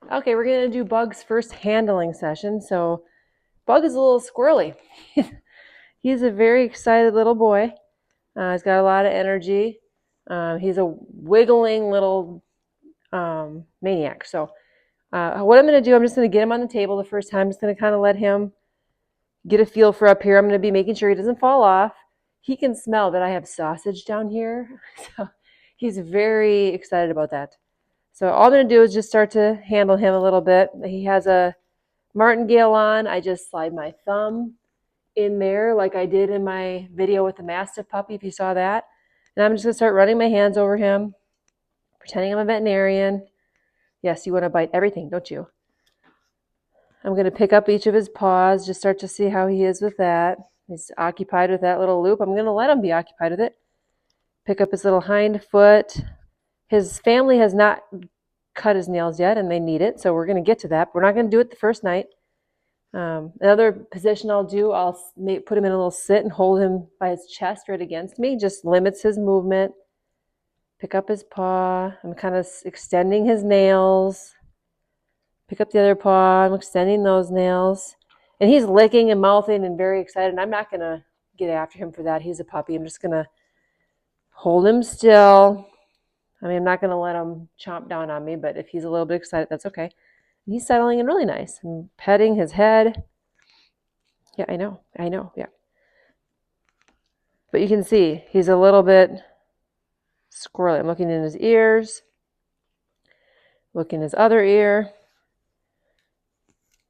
Okay, we're going to do Bug's first handling session. So Bug is a little squirrely. He's a very excited little boy. He's got a lot of energy. He's a wiggling little maniac. So what I'm going to do, I'm just going to get him on the table the first time. I'm just going to kind of let him get a feel for up here. I'm going to be making sure he doesn't fall off. He can smell that I have sausage down here. So he's very excited about that. So all I'm going to do is just start to handle him a little bit. He has a martingale on. I just slide my thumb in there like I did in my video with the Mastiff puppy, if you saw that. And I'm just going to start running my hands over him, pretending I'm a veterinarian. Yes, you want to bite everything, don't you? I'm going to pick up each of his paws, just start to see how he is with that. He's occupied with that little loop. I'm going to let him be occupied with it. Pick up his little hind foot. His family has not cut his nails yet, and they need it, so we're going to get to that. We're not going to do it the first night. Another position I'll do, I'll put him in a little sit and hold him by his chest right against me. Just limits his movement. Pick up his paw. I'm kind of extending his nails. Pick up the other paw. I'm extending those nails. And he's licking and mouthing and very excited. And I'm not going to get after him for that. He's a puppy. I'm just going to hold him still. I mean, I'm not going to let him chomp down on me, but if he's a little bit excited, that's okay. And he's settling in really nice. I'm petting his head. Yeah, I know, yeah. But you can see he's a little bit squirrely. I'm looking in his ears, looking his other ear.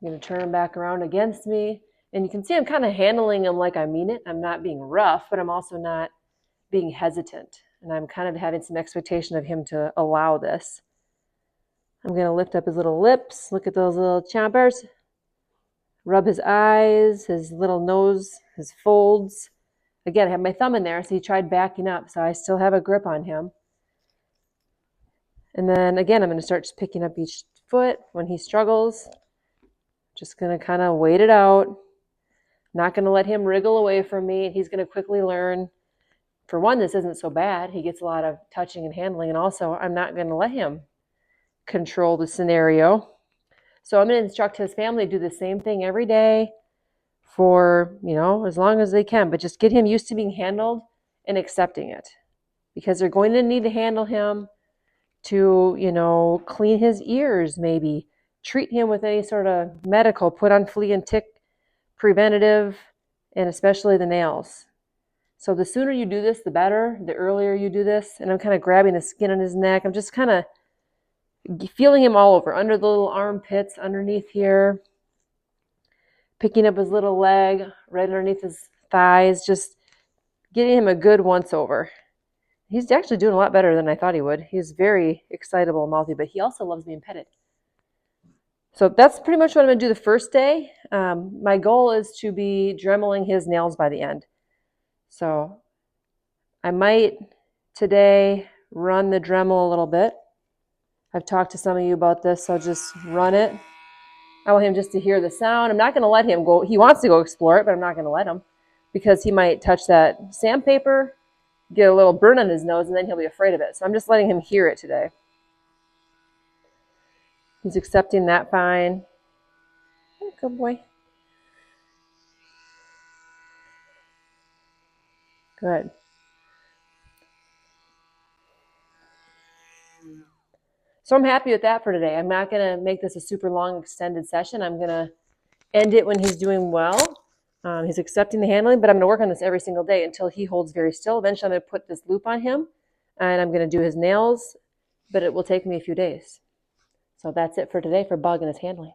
I'm going to turn him back around against me. And you can see I'm kind of handling him like I mean it. I'm not being rough, but I'm also not being hesitant. And I'm kind of having some expectation of him to allow this. I'm going to lift up his little lips, look at those little chompers, rub his eyes, his little nose, his folds. Again, I have my thumb in there, so he tried backing up, so I still have a grip on him. And then again, I'm going to start just picking up each foot when he struggles. Just going to kind of wait it out. Not going to let him wriggle away from me. He's going to quickly learn. For one, this isn't so bad. He gets a lot of touching and handling, and also I'm not going to let him control the scenario. So I'm going to instruct his family to do the same thing every day for, as long as they can, but just get him used to being handled and accepting it, because they're going to need to handle him to, clean his ears, maybe treat him with any sort of medical, put on flea and tick preventative, and especially the nails. So the sooner you do this, the better, the earlier you do this. And I'm kind of grabbing the skin on his neck. I'm just kind of feeling him all over, under the little armpits, underneath here, picking up his little leg, right underneath his thighs, just getting him a good once over. He's actually doing a lot better than I thought he would. He's very excitable and mouthy, but he also loves being petted. So that's pretty much what I'm going to do the first day. My goal is to be dremeling his nails by the end. So I might today run the Dremel a little bit. I've talked to some of you about this, so I'll just run it. I want him just to hear the sound. I'm not going to let him go. He wants to go explore it, but I'm not going to let him, because he might touch that sandpaper, get a little burn on his nose, and then he'll be afraid of it. So I'm just letting him hear it today. He's accepting that fine. Good boy. Good. So I'm happy with that for today. I'm not going to make this a super long extended session. I'm going to end it when he's doing well. He's accepting the handling, but I'm going to work on this every single day until he holds very still. Eventually, I'm going to put this loop on him, and I'm going to do his nails, but it will take me a few days. So that's it for today for Bug and his handling.